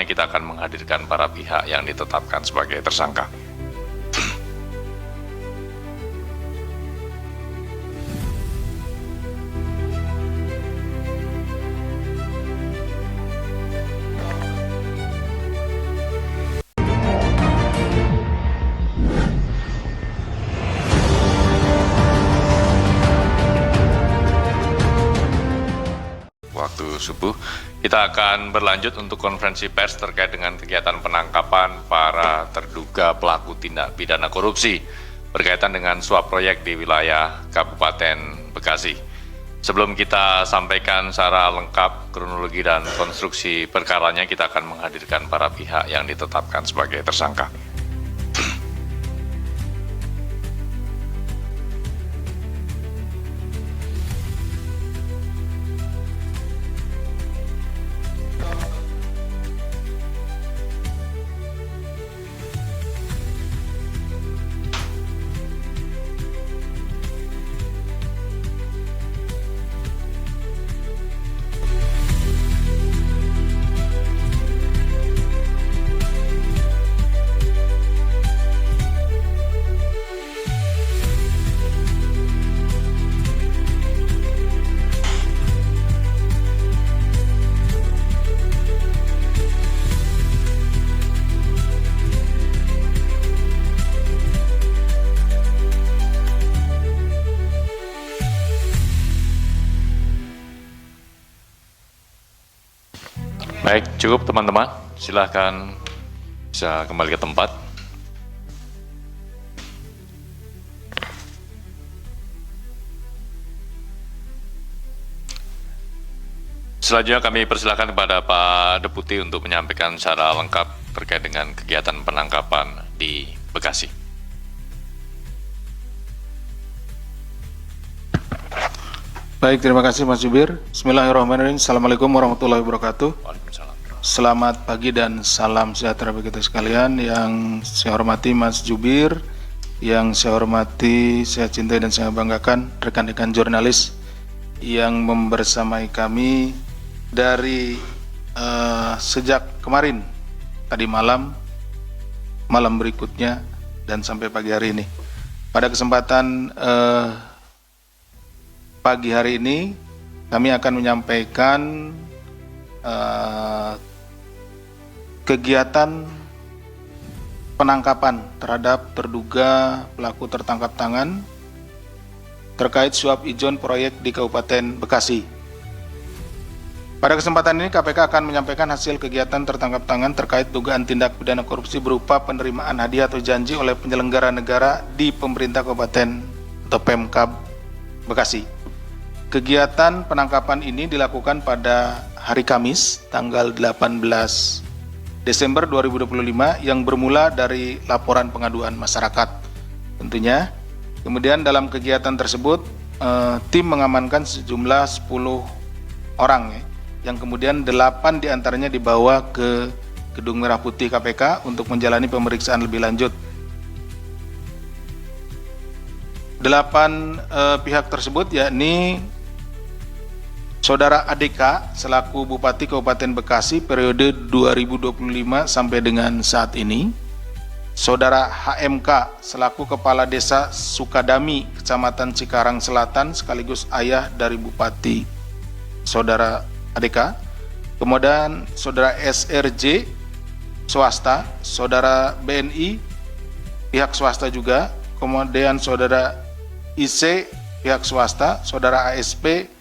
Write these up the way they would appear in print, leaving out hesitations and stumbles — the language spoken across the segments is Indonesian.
kita akan menghadirkan para pihak yang ditetapkan sebagai tersangka. Waktu subuh, kita akan berlanjut untuk konferensi pers terkait dengan kegiatan penangkapan para terduga pelaku tindak pidana korupsi berkaitan dengan suap proyek di wilayah Kabupaten Bekasi. Sebelum kita sampaikan secara lengkap kronologi dan konstruksi perkaranya, kita akan menghadirkan para pihak yang ditetapkan sebagai tersangka. Baik, cukup teman-teman. Silahkan bisa kembali ke tempat. Selanjutnya kami persilakan kepada Pak Deputi untuk menyampaikan secara lengkap terkait dengan kegiatan penangkapan di Bekasi. Baik, terima kasih Mas Jubir. Bismillahirrahmanirrahim. Assalamualaikum warahmatullahi wabarakatuh. Waalaikumsalam. Selamat pagi dan salam sejahtera bagi kita sekalian. Yang saya hormati Mas Jubir, yang saya hormati, saya cintai dan saya banggakan rekan-rekan jurnalis yang membersamai kami dari sejak kemarin, tadi malam berikutnya, dan sampai pagi hari ini. Pada kesempatan pagi hari ini kami akan menyampaikan kegiatan penangkapan terhadap terduga pelaku tertangkap tangan terkait suap ijon proyek di Kabupaten Bekasi. Pada kesempatan ini KPK akan menyampaikan hasil kegiatan tertangkap tangan terkait dugaan tindak pidana korupsi berupa penerimaan hadiah atau janji oleh penyelenggara negara di pemerintah Kabupaten atau Pemkab Bekasi. Kegiatan penangkapan ini dilakukan pada hari Kamis, tanggal 18 Desember 2025 yang bermula dari laporan pengaduan masyarakat tentunya. Kemudian dalam kegiatan tersebut tim mengamankan sejumlah 10 orang yang kemudian 8 diantaranya dibawa ke Gedung Merah Putih KPK untuk menjalani pemeriksaan lebih lanjut. 8 pihak tersebut yakni Saudara ADK selaku Bupati Kabupaten Bekasi periode 2025 sampai dengan saat ini, Saudara HMK selaku Kepala Desa Sukadami, Kecamatan Cikarang Selatan sekaligus ayah dari Bupati Saudara ADK, kemudian Saudara SRJ swasta, Saudara BNI pihak swasta juga, kemudian Saudara IC pihak swasta, Saudara ASP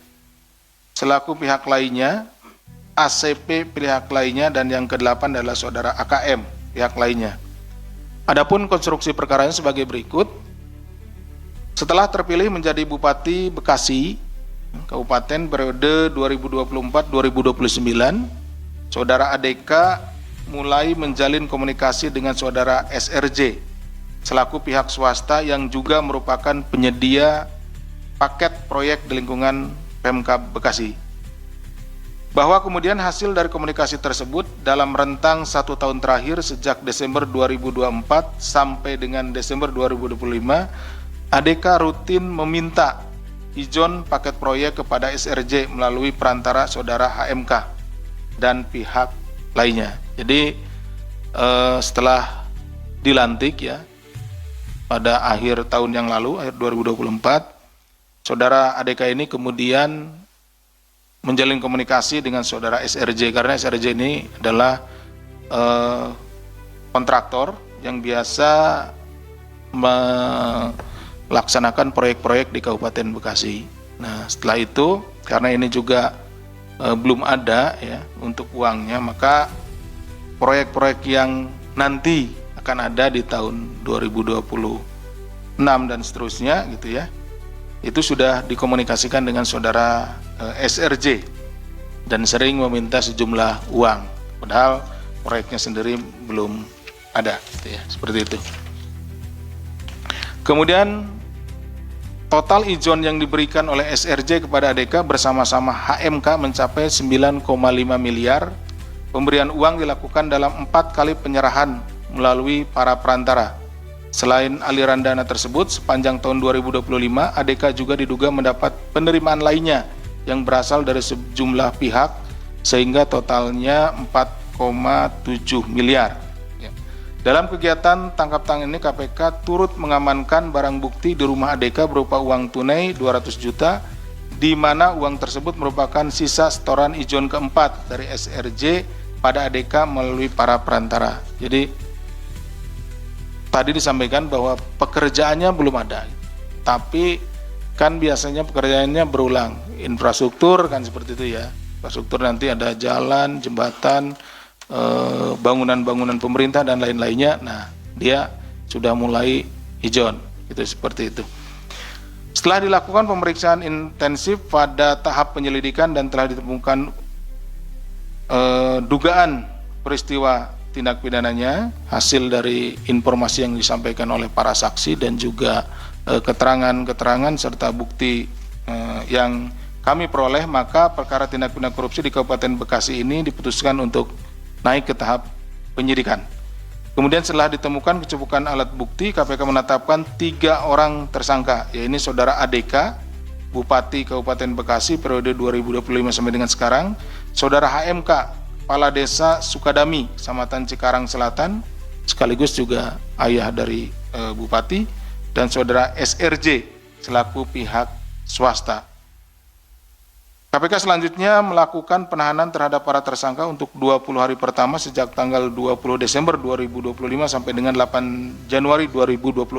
selaku pihak lainnya, ACP pihak lainnya, dan yang ke-8 adalah Saudara AKM pihak lainnya. Adapun konstruksi perkaranya sebagai berikut. Setelah terpilih menjadi Bupati Bekasi Kabupaten periode 2024-2029, Saudara ADK mulai menjalin komunikasi dengan Saudara SRJ selaku pihak swasta yang juga merupakan penyedia paket proyek di lingkungan Pemkab Bekasi. Bahwa kemudian hasil dari komunikasi tersebut dalam rentang 1 tahun terakhir sejak Desember 2024 sampai dengan Desember 2025, ADK rutin meminta ijon paket proyek kepada SRJ melalui perantara Saudara HMK dan pihak lainnya. Jadi setelah dilantik ya pada akhir tahun yang lalu, akhir 2024, saudara ADK ini kemudian menjalin komunikasi dengan saudara SRJ, karena SRJ ini adalah kontraktor yang biasa melaksanakan proyek-proyek di Kabupaten Bekasi. Nah, setelah itu karena ini juga belum ada ya untuk uangnya, maka proyek-proyek yang nanti akan ada di tahun 2026 dan seterusnya gitu ya, itu sudah dikomunikasikan dengan saudara SRJ dan sering meminta sejumlah uang, padahal proyeknya sendiri belum ada gitu ya, seperti itu. Kemudian total ijon yang diberikan oleh SRJ kepada ADK bersama-sama HMK mencapai 9,5 miliar. Pemberian uang dilakukan dalam 4 kali penyerahan melalui para perantara. Selain aliran dana tersebut, sepanjang tahun 2025, ADK juga diduga mendapat penerimaan lainnya yang berasal dari sejumlah pihak, sehingga totalnya 4,7 miliar. Dalam kegiatan tangkap tangan ini, KPK turut mengamankan barang bukti di rumah ADK berupa uang tunai 200 juta, di mana uang tersebut merupakan sisa setoran ijon keempat dari SRJ pada ADK melalui para perantara. Jadi tadi disampaikan bahwa pekerjaannya belum ada, tapi kan biasanya pekerjaannya berulang. Infrastruktur kan seperti itu ya, infrastruktur nanti ada jalan, jembatan, bangunan-bangunan pemerintah dan lain-lainnya. Nah, dia sudah mulai ijon, itu seperti itu. Setelah dilakukan pemeriksaan intensif pada tahap penyelidikan dan telah ditemukan dugaan peristiwa tindak pidananya, hasil dari informasi yang disampaikan oleh para saksi dan juga keterangan-keterangan serta bukti yang kami peroleh, maka perkara tindak pidana korupsi di Kabupaten Bekasi ini diputuskan untuk naik ke tahap penyidikan. Kemudian setelah ditemukan kecukupan alat bukti, KPK menetapkan 3 orang tersangka, yaitu saudara ADK, Bupati Kabupaten Bekasi periode 2025 sampai dengan sekarang, saudara HMK, Kepala Desa Sukadami, Kecamatan Cikarang Selatan, sekaligus juga ayah dari Bupati, dan saudara SRJ selaku pihak swasta. KPK selanjutnya melakukan penahanan terhadap para tersangka untuk 20 hari pertama sejak tanggal 20 Desember 2025 sampai dengan 8 Januari 2026.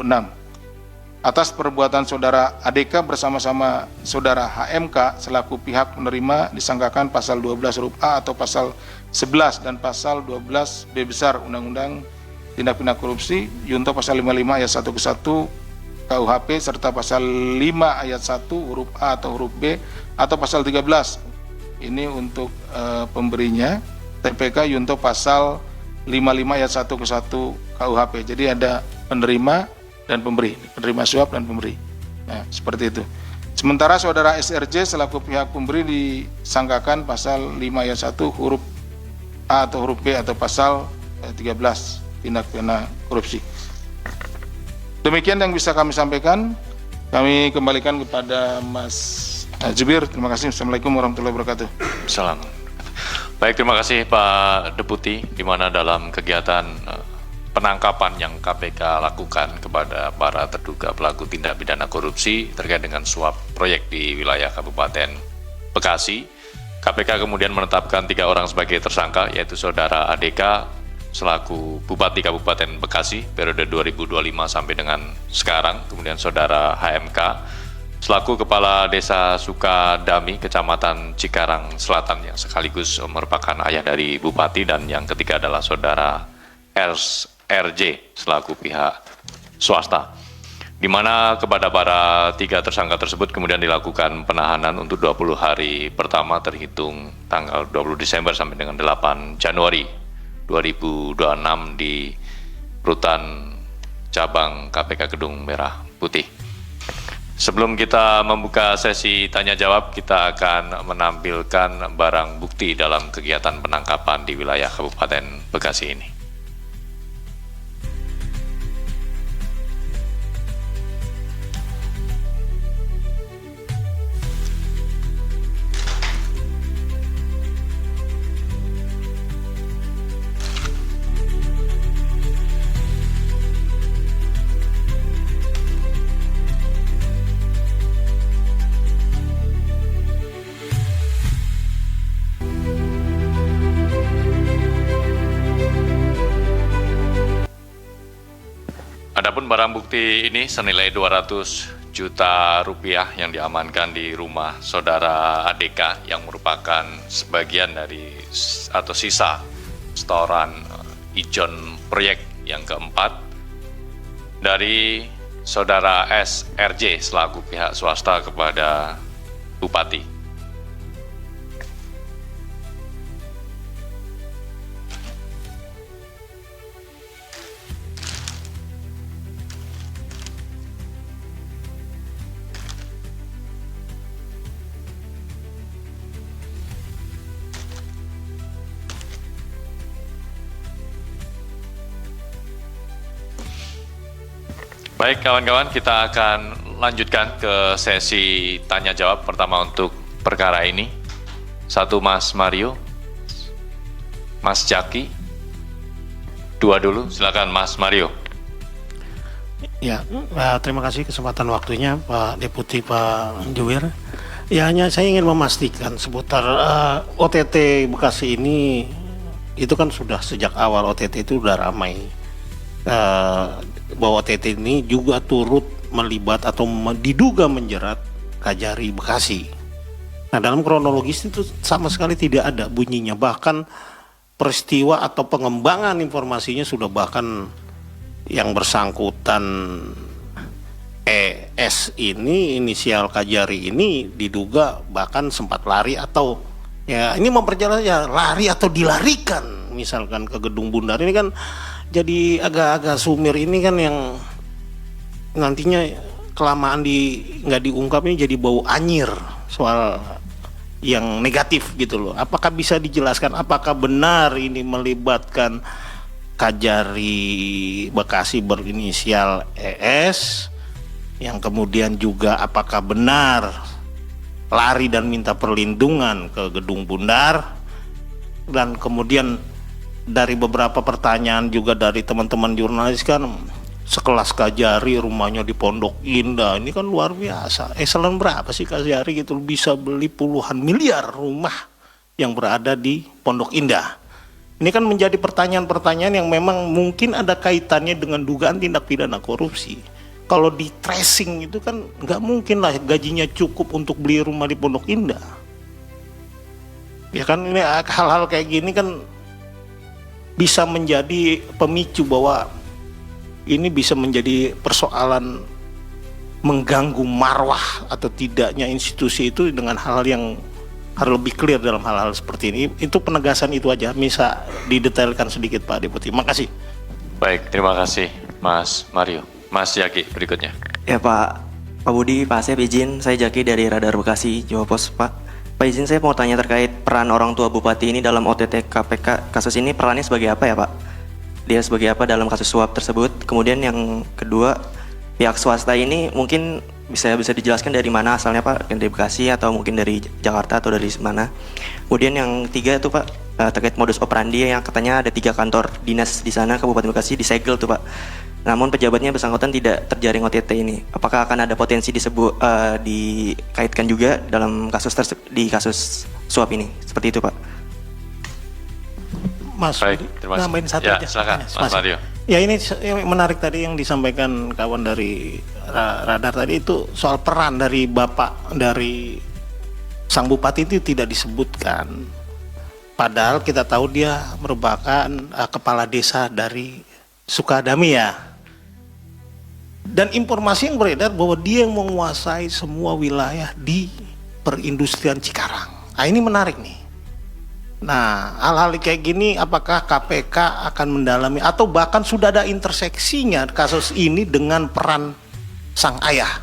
Atas perbuatan saudara ADK bersama-sama saudara HMK selaku pihak penerima disangkakan pasal 12 huruf A atau pasal 11 dan pasal 12 B besar Undang-Undang Tindak Pidana Korupsi, Yunto pasal 55 ayat 1 ke 1 KUHP serta pasal 5 ayat 1 huruf A atau huruf B atau pasal 13. Ini untuk pemberinya, TPK Yunto pasal 55 ayat 1 ke 1 KUHP. Jadi ada penerima dan pemberi, penerima suap dan pemberi. Nah, seperti itu. Sementara saudara SRJ selaku pihak pemberi disangkakan pasal 5 ayat 1 huruf A atau huruf B atau pasal 13 tindak pidana korupsi. Demikian yang bisa kami sampaikan. Kami kembalikan kepada Mas Jubir. Terima kasih. Assalamualaikum warahmatullahi wabarakatuh. Salam. Baik, terima kasih Pak Deputi, di mana dalam kegiatan penangkapan yang KPK lakukan kepada para terduga pelaku tindak pidana korupsi terkait dengan suap proyek di wilayah Kabupaten Bekasi, KPK kemudian menetapkan 3 orang sebagai tersangka, yaitu saudara ADK selaku Bupati Kabupaten Bekasi periode 2025 sampai dengan sekarang, kemudian saudara HMK selaku Kepala Desa Sukadami, Kecamatan Cikarang Selatan, yang sekaligus merupakan ayah dari Bupati, dan yang ketiga adalah saudara SRJ selaku pihak swasta, di mana kepada para 3 tersangka tersebut kemudian dilakukan penahanan untuk 20 hari pertama terhitung tanggal 20 Desember sampai dengan 8 Januari 2026 di Rutan Cabang KPK Gedung Merah Putih. Sebelum kita membuka sesi tanya jawab, kita akan menampilkan barang bukti dalam kegiatan penangkapan di wilayah Kabupaten Bekasi ini. Adapun barang bukti ini senilai 200 juta rupiah yang diamankan di rumah saudara ADK yang merupakan sebagian dari atau sisa setoran ijon proyek yang keempat dari saudara SRJ selaku pihak swasta kepada Bupati. Baik kawan-kawan, kita akan lanjutkan ke sesi tanya jawab pertama untuk perkara ini. Satu Mas Mario, Mas Jaki, dua dulu, silakan Mas Mario. Ya, terima kasih kesempatan waktunya Pak Deputi Pak Juwir. Ya, hanya saya ingin memastikan seputar OTT Bekasi ini, itu kan sudah sejak awal OTT itu sudah ramai. Bahwa OTT ini juga turut melibat atau diduga menjerat Kajari Bekasi. Nah, dalam kronologis itu sama sekali tidak ada bunyinya, bahkan peristiwa atau pengembangan informasinya sudah bahkan yang bersangkutan ES ini, inisial Kajari ini diduga bahkan sempat lari atau ya ini memperjelas ya lari atau dilarikan misalkan ke Gedung Bundar. Ini kan jadi agak-agak sumir ini kan yang nantinya kelamaan nggak diungkap ini jadi bau anyir soal yang negatif gitu loh. Apakah bisa dijelaskan apakah benar ini melibatkan Kajari Bekasi berinisial ES, yang kemudian juga apakah benar lari dan minta perlindungan ke Gedung Bundar, dan kemudian dari beberapa pertanyaan juga dari teman-teman jurnalis kan sekelas Kajari rumahnya di Pondok Indah, ini kan luar biasa. Eselon berapa sih Kajari gitu bisa beli puluhan miliar rumah yang berada di Pondok Indah? Ini kan menjadi pertanyaan-pertanyaan yang memang mungkin ada kaitannya dengan dugaan tindak pidana korupsi. Kalau di tracing itu kan nggak mungkin lah gajinya cukup untuk beli rumah di Pondok Indah. Ya kan ini hal-hal kayak gini kan bisa menjadi pemicu bahwa ini bisa menjadi persoalan mengganggu marwah atau tidaknya institusi itu dengan hal-hal yang harus lebih clear dalam hal-hal seperti ini. Itu penegasan itu aja, bisa didetailkan sedikit Pak Deputi. Makasih. Baik, terima kasih Mas Mario. Mas Jaki berikutnya. Ya Pak Budi, Pak Asep izin, saya Jaki dari Radar Bekasi, Jawa Pos Pak. Pak izin saya mau tanya terkait peran orang tua Bupati ini dalam OTT KPK. Kasus ini perannya sebagai apa ya Pak? Dia sebagai apa dalam kasus suap tersebut? Kemudian yang kedua, pihak swasta ini mungkin bisa dijelaskan dari mana asalnya Pak? Dari Bekasi atau mungkin dari Jakarta atau dari mana? Kemudian yang tiga itu Pak, terkait modus operandi yang katanya ada 3 kantor dinas di sana Kabupaten Bekasi disegel tuh Pak. Namun pejabatnya bersangkutan tidak terjaring OTT ini. Apakah akan ada potensi dikaitkan juga dalam di kasus suap ini? Seperti itu Pak. Mas, baik, terima kasih. nambahin satu ya, aja. Silakan, Mas Mario. Ya ini yang menarik tadi yang disampaikan kawan dari Radar tadi itu soal peran dari Bapak dari Sang Bupati itu tidak disebutkan. Padahal kita tahu dia merupakan kepala desa dari Sukadami ya. Dan informasi yang beredar bahwa dia yang menguasai semua wilayah di perindustrian Cikarang. Nah ini menarik nih. Nah hal-hal kayak gini apakah KPK akan mendalami atau bahkan sudah ada interseksinya kasus ini dengan peran sang ayah.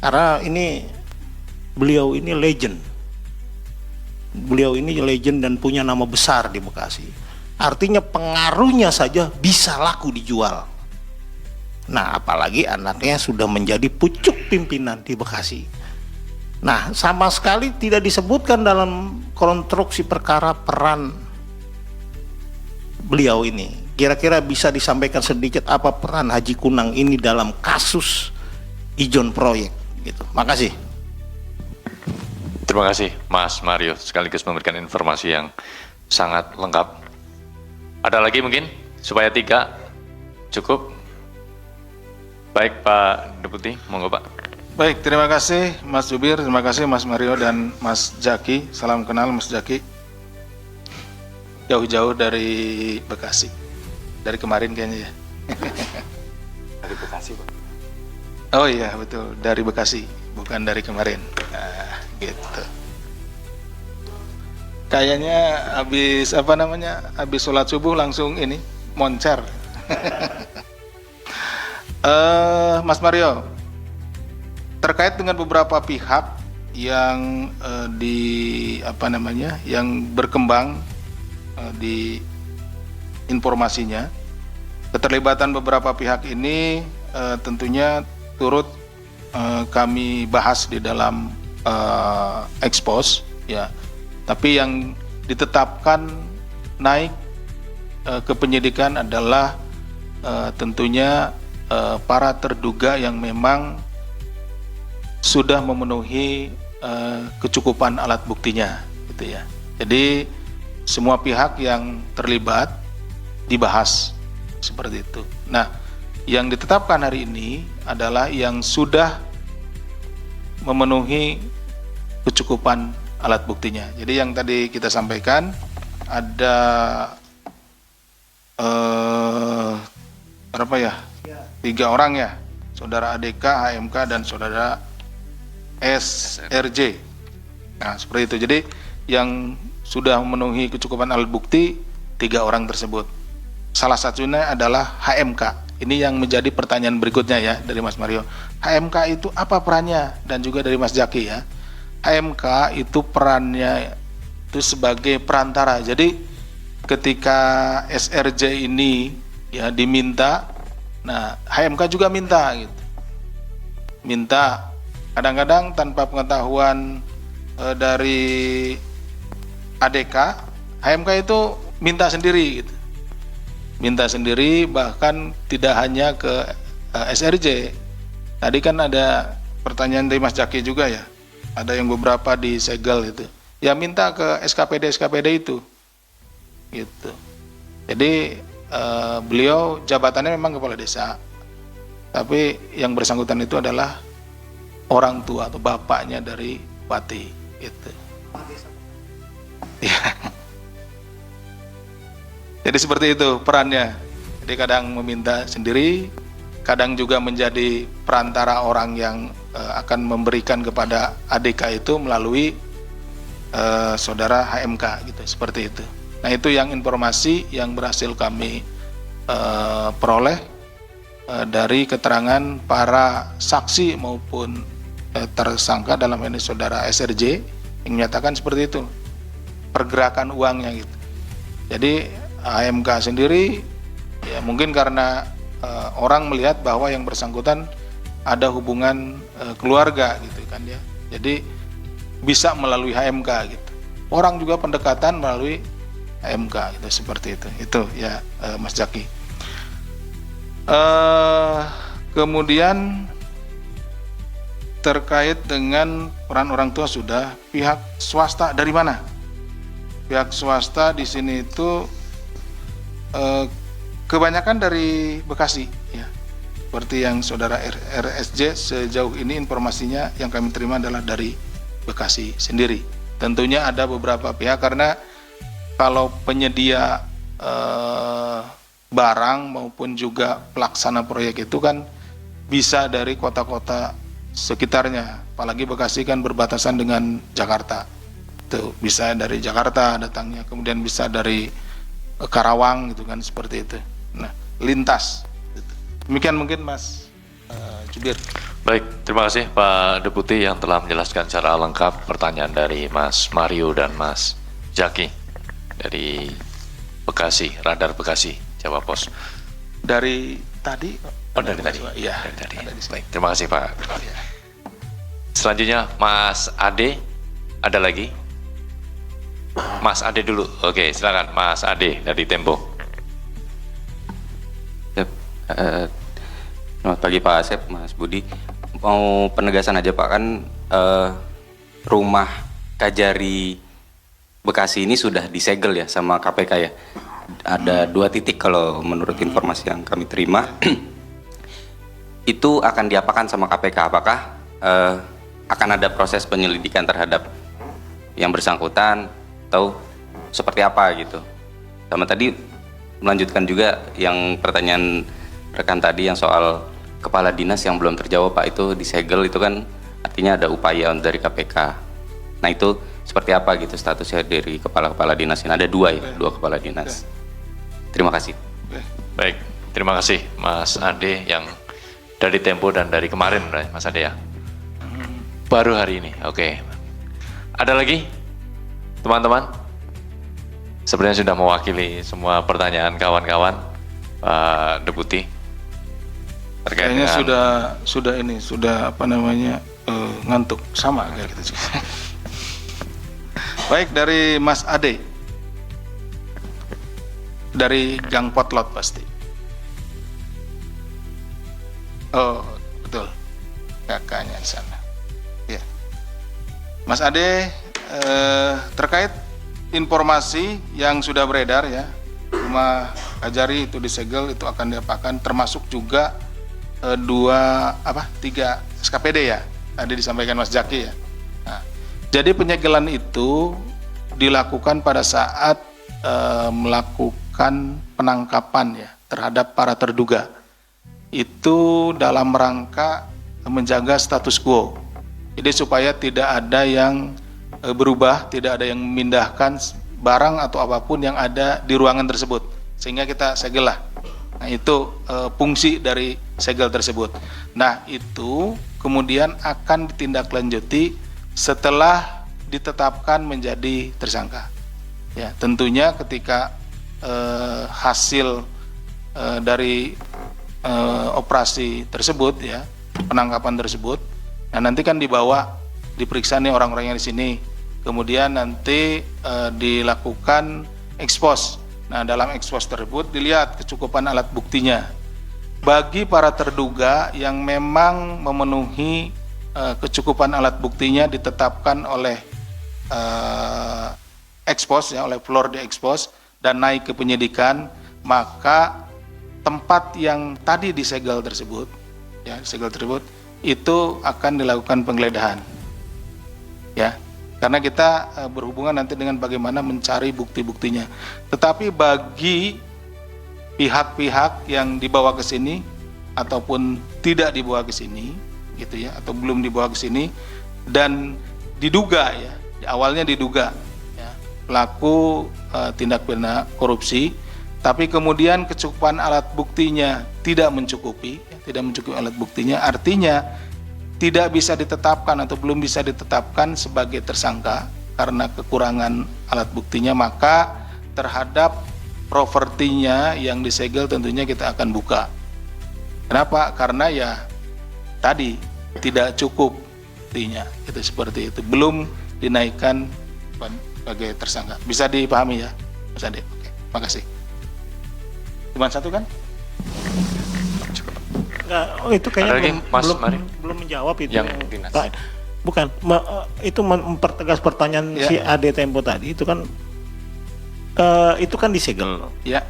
Karena ini beliau ini legend. Beliau ini legend dan punya nama besar di Bekasi. Artinya pengaruhnya saja bisa laku dijual. Nah apalagi anaknya sudah menjadi pucuk pimpinan di Bekasi. Nah sama sekali tidak disebutkan dalam konstruksi perkara peran beliau ini. Kira-kira bisa disampaikan sedikit apa peran Haji Kunang ini dalam kasus ijon proyek gitu. Makasih. Terima kasih Mas Mario sekaligus memberikan informasi yang sangat lengkap. Ada lagi mungkin supaya 3 cukup. Baik Pak Deputi, monggo Pak. Baik, terima kasih Mas Jubir, terima kasih Mas Mario dan Mas Jaki. Salam kenal Mas Jaki. Jauh-jauh dari Bekasi. Dari kemarin kayaknya ya. Dari Bekasi, Pak. Oh iya, betul, dari Bekasi, bukan dari kemarin. Nah, gitu. Kayaknya habis sholat subuh langsung ini moncer. Mas Mario, terkait dengan beberapa pihak yang yang berkembang di informasinya, keterlibatan beberapa pihak ini tentunya turut kami bahas di dalam expose ya. Tapi yang ditetapkan naik ke penyidikan adalah tentunya para terduga yang memang sudah memenuhi kecukupan alat buktinya, gitu ya. Jadi semua pihak yang terlibat dibahas seperti itu. Nah, yang ditetapkan hari ini adalah yang sudah memenuhi kecukupan alat buktinya. Jadi yang tadi kita sampaikan ada berapa ya? 3 orang ya, saudara ADK, HMK, dan saudara SRJ. Nah, seperti itu. Jadi yang sudah memenuhi kecukupan alat bukti 3 orang tersebut. Salah satunya adalah HMK. Ini yang menjadi pertanyaan berikutnya ya dari Mas Mario. HMK itu apa perannya? Dan juga dari Mas Jaki ya. HMK itu perannya itu sebagai perantara. Jadi ketika SRJ ini ya diminta, nah HMK juga minta gitu. Minta kadang-kadang tanpa pengetahuan dari ADK, HMK itu minta sendiri gitu. Minta sendiri, bahkan tidak hanya ke SRJ. Tadi kan ada pertanyaan dari Mas Jaki juga ya. Ada yang beberapa disegel itu. Ya minta ke SKPD itu. Gitu. Jadi beliau jabatannya memang kepala desa. Tapi yang bersangkutan itu adalah orang tua atau bapaknya dari bupati gitu. Ya. Jadi seperti itu perannya. Jadi kadang meminta sendiri, kadang juga menjadi perantara orang yang akan memberikan kepada ADK itu melalui saudara HMK gitu, seperti itu. Nah, itu yang informasi yang berhasil kami peroleh dari keterangan para saksi maupun tersangka, dalam ini saudara SRJ, yang menyatakan seperti itu pergerakan uangnya gitu. Jadi HMK sendiri ya mungkin karena orang melihat bahwa yang bersangkutan ada hubungan keluarga gitu kan ya. Jadi bisa melalui HMK gitu. Orang juga pendekatan melalui HMK gitu, seperti itu. Itu ya Mas Jaki. Kemudian terkait dengan peran orang tua sudah, pihak swasta dari mana? Pihak swasta di sini itu kebanyakan dari Bekasi ya. Seperti yang saudara RSJ, sejauh ini informasinya yang kami terima adalah dari Bekasi sendiri. Tentunya ada beberapa pihak, karena kalau penyedia barang maupun juga pelaksana proyek itu kan bisa dari kota-kota sekitarnya. Apalagi Bekasi kan berbatasan dengan Jakarta. Tuh, bisa dari Jakarta datangnya, kemudian bisa dari Karawang gitu kan, seperti itu. Nah, lintas. Demikian mungkin Mas Jubir. Baik, terima kasih Pak Deputi yang telah menjelaskan secara lengkap pertanyaan dari Mas Mario dan Mas Jaki dari Bekasi, Radar Bekasi, Jawa Pos. Dari tadi? Oh, dari tadi? Iya. Dari tadi. Baik, terima kasih Pak. Selanjutnya Mas Ade, ada lagi? Mas Ade dulu. Oke, silakan Mas Ade dari Tempo. Selamat pagi Pak Asep, Mas Budi. Mau penegasan aja Pak, kan rumah Kajari Bekasi ini sudah disegel ya sama KPK ya. Ada 2 titik kalau menurut informasi yang kami terima. itu akan diapakan sama KPK? Apakah akan ada proses penyelidikan terhadap yang bersangkutan atau seperti apa gitu? Sama tadi melanjutkan juga yang pertanyaan rekan tadi yang soal kepala dinas yang belum terjawab Pak, itu disegel, itu kan artinya ada upaya dari KPK. Nah itu seperti apa gitu statusnya dari kepala-kepala dinas ini? Ada dua ya, dua kepala dinas. Terima kasih. Baik, terima kasih Mas Ade yang dari Tempo dan dari kemarin Mas Ade ya. Baru hari ini, oke. Ada lagi teman-teman? Sebenarnya sudah mewakili semua pertanyaan kawan-kawan Pak Deputi. Terkait Kayaknya dengan sudah apa namanya ngantuk sama kayak gitu juga. Baik, dari Mas Ade, dari Gang Potlot pasti. Oh betul, kakaknya di sana. Ya, Mas Ade, terkait informasi yang sudah beredar ya, rumah Kajari itu disegel, itu akan diapakan, termasuk juga tiga SKPD ya, tadi disampaikan Mas Jaki ya. Nah, jadi penyegelan itu dilakukan pada saat melakukan penangkapan ya terhadap para terduga. Itu dalam rangka menjaga status quo. Jadi supaya tidak ada yang berubah, tidak ada yang memindahkan barang atau apapun yang ada di ruangan tersebut, sehingga kita segel lah. Nah itu fungsi dari segel tersebut. Nah itu kemudian akan ditindaklanjuti setelah ditetapkan menjadi tersangka. Ya tentunya ketika hasil dari operasi tersebut ya, penangkapan tersebut, nah nanti kan diperiksa nih orang-orang yang di sini, kemudian nanti dilakukan ekspos. Nah dalam ekspos tersebut dilihat kecukupan alat buktinya. Bagi para terduga yang memang memenuhi kecukupan alat buktinya ditetapkan oleh ekspos ya, oleh floor di ekspos dan naik ke penyidikan, maka tempat yang tadi disegel tersebut ya, disegel tersebut itu akan dilakukan penggeledahan ya, karena kita berhubungan nanti dengan bagaimana mencari bukti-buktinya. Tetapi bagi pihak-pihak yang dibawa ke sini ataupun tidak dibawa ke sini gitu ya, atau belum dibawa ke sini dan diduga ya, awalnya diduga ya, pelaku tindak pidana korupsi, tapi kemudian kecukupan alat buktinya tidak mencukupi, tidak mencukupi alat buktinya, artinya tidak bisa ditetapkan atau belum bisa ditetapkan sebagai tersangka karena kekurangan alat buktinya, maka terhadap propertinya yang disegel tentunya kita akan buka. Kenapa? Karena ya tadi tidak cukup buktinya, itu seperti itu, belum dinaikkan sebagai tersangka. Bisa dipahami ya, Mas Ade? Oke, makasih. Cuma satu kan? Enggak, itu kayaknya belum menjawab itu. Yang dinas. Bukan, itu mempertegas pertanyaan Ya. si Ade Tempo tadi, itu kan disegel. Ya,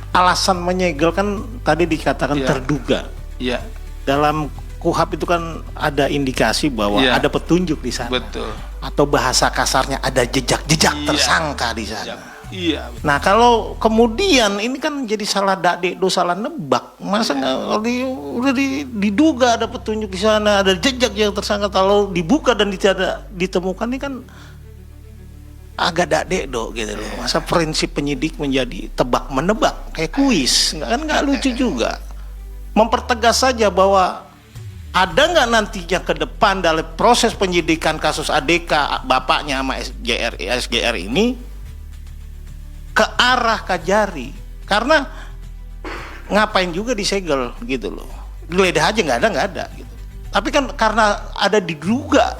Alasan menyegel kan tadi dikatakan Ya. terduga. ya, Dalam KUHP itu kan ada indikasi bahwa Ya. ada petunjuk di sana. betul. Atau bahasa kasarnya ada jejak-jejak Iya. tersangka di sana. Iya, betul. Nah kalau kemudian ini kan jadi salah do salah nebak, masa nggak udah diduga ada petunjuk di sana, ada jejak yang tersangka, kalau dibuka dan tidak ditemukan ini kan agak do gitu loh. Masa prinsip penyidik menjadi tebak menebak kayak kuis, nggak lucu juga. Mempertegas saja bahwa ada nggak nantinya ke depan dalam proses penyidikan kasus ADK bapaknya sama SGR ini ke arah Kajari, karena ngapain juga disegel gitu loh, geledah aja nggak ada gitu. Tapi kan karena ada diduga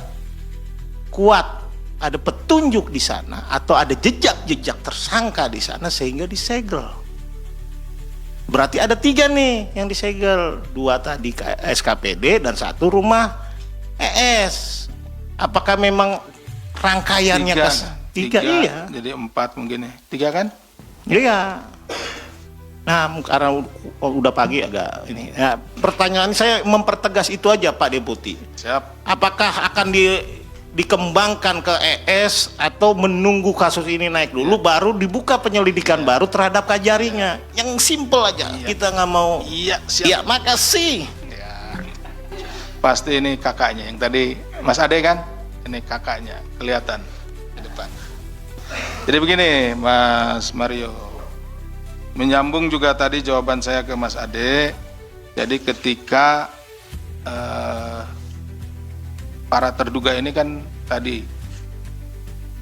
kuat ada petunjuk di sana atau ada jejak tersangka di sana sehingga disegel. Berarti ada 3 nih yang disegel, 2 tadi SKPD dan 1 rumah ES. Apakah memang rangkaiannya tiga? Iya. Jadi 4 mungkin ya. 3 kan? Iya. Nah, karena udah pagi agak ini. Ya, pertanyaan saya mempertegas itu aja Pak Deputi. Siap. Apakah akan dikembangkan ke ES atau menunggu kasus ini naik dulu baru dibuka penyelidikan baru terhadap Kajarinya? Yang simple aja. Kita nggak mau. Iya, siap. Ya, makasih. Ya. Pasti ini kakaknya yang tadi Mas Ade kan? Ini kakaknya kelihatan di depan. Jadi begini, Mas Mario. Menyambung juga tadi jawaban saya ke Mas Ade. Jadi ketika para terduga ini kan tadi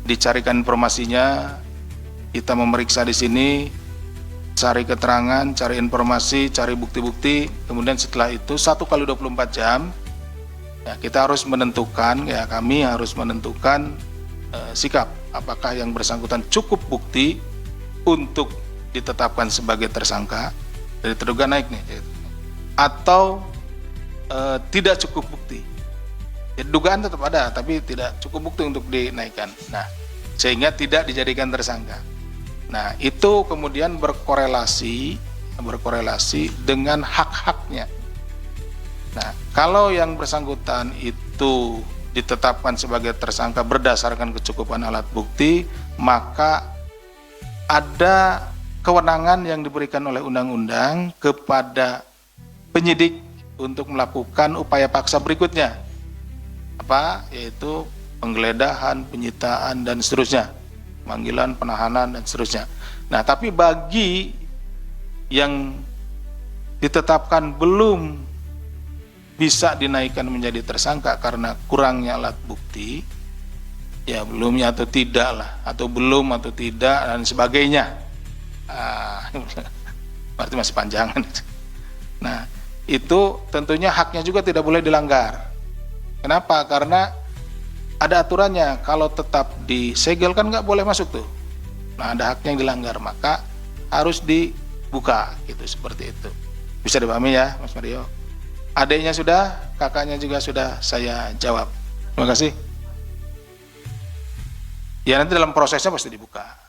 dicarikan informasinya, kita memeriksa di sini, cari keterangan, cari informasi, cari bukti-bukti, kemudian setelah itu 1 kali 24 jam ya, kita harus menentukan, ya kami harus menentukan sikap apakah yang bersangkutan cukup bukti untuk ditetapkan sebagai tersangka, dari terduga naik nih, atau tidak cukup bukti. Ya, dugaan tetap ada, tapi tidak cukup bukti untuk dinaikkan. Nah, sehingga tidak dijadikan tersangka. Nah, itu kemudian berkorelasi dengan hak-haknya. Nah, kalau yang bersangkutan itu ditetapkan sebagai tersangka berdasarkan kecukupan alat bukti, maka ada kewenangan yang diberikan oleh undang-undang kepada penyidik untuk melakukan upaya paksa berikutnya, apa, yaitu penggeledahan, penyitaan, dan seterusnya, panggilan, penahanan, dan seterusnya. Nah, tapi bagi yang ditetapkan belum bisa dinaikkan menjadi tersangka karena kurangnya alat bukti, ya belumnya atau tidak lah, atau belum atau tidak, dan sebagainya. Berarti masih panjangan. Nah, itu tentunya haknya juga tidak boleh dilanggar. Kenapa? Karena ada aturannya, kalau tetap disegel kan nggak boleh masuk tuh. Nah, ada haknya yang dilanggar, maka harus dibuka, gitu, seperti itu. Bisa dipahami ya, Mas Mario? Adiknya sudah, kakaknya juga sudah saya jawab. Terima kasih. Ya, nanti dalam prosesnya pasti dibuka.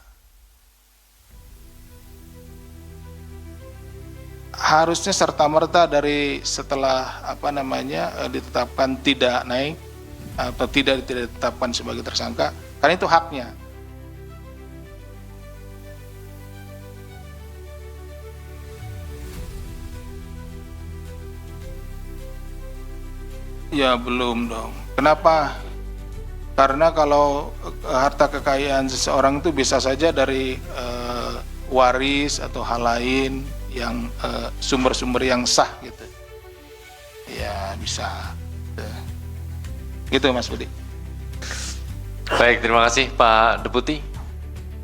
Harusnya serta-merta dari setelah ditetapkan tidak naik atau tidak ditetapkan sebagai tersangka, karena itu haknya. Ya belum dong. Kenapa? Karena kalau harta kekayaan seseorang itu bisa saja dari waris atau hal lain yang sumber-sumber yang sah gitu. Ya bisa. Gitu Mas Budi. Baik, terima kasih Pak Deputi.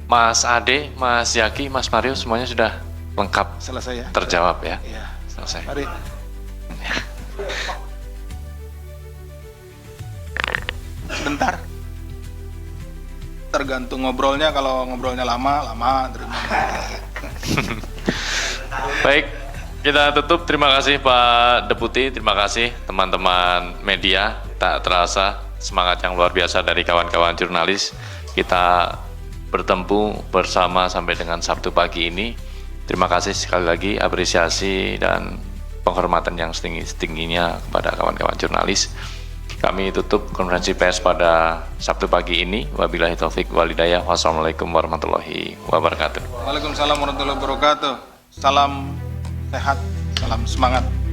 Mas Ade, Mas Yaki, Mas Mario semuanya sudah lengkap Selesai ya? terjawab ya. Iya. Selesai. Mari. Sebentar. Tergantung ngobrolnya, kalau ngobrolnya lama terima. Baik, kita tutup. Terima kasih Pak Deputi, terima kasih teman-teman media. Tak terasa semangat yang luar biasa dari kawan-kawan jurnalis. Kita bertemu bersama sampai dengan Sabtu pagi ini. Terima kasih sekali lagi, apresiasi dan penghormatan yang setinggi-tingginya kepada kawan-kawan jurnalis. Kami tutup konferensi pers pada Sabtu pagi ini. Wabillahi taufik walhidayah. Wassalamualaikum warahmatullahi wabarakatuh. Waalaikumsalam warahmatullahi wabarakatuh. Salam sehat, salam semangat.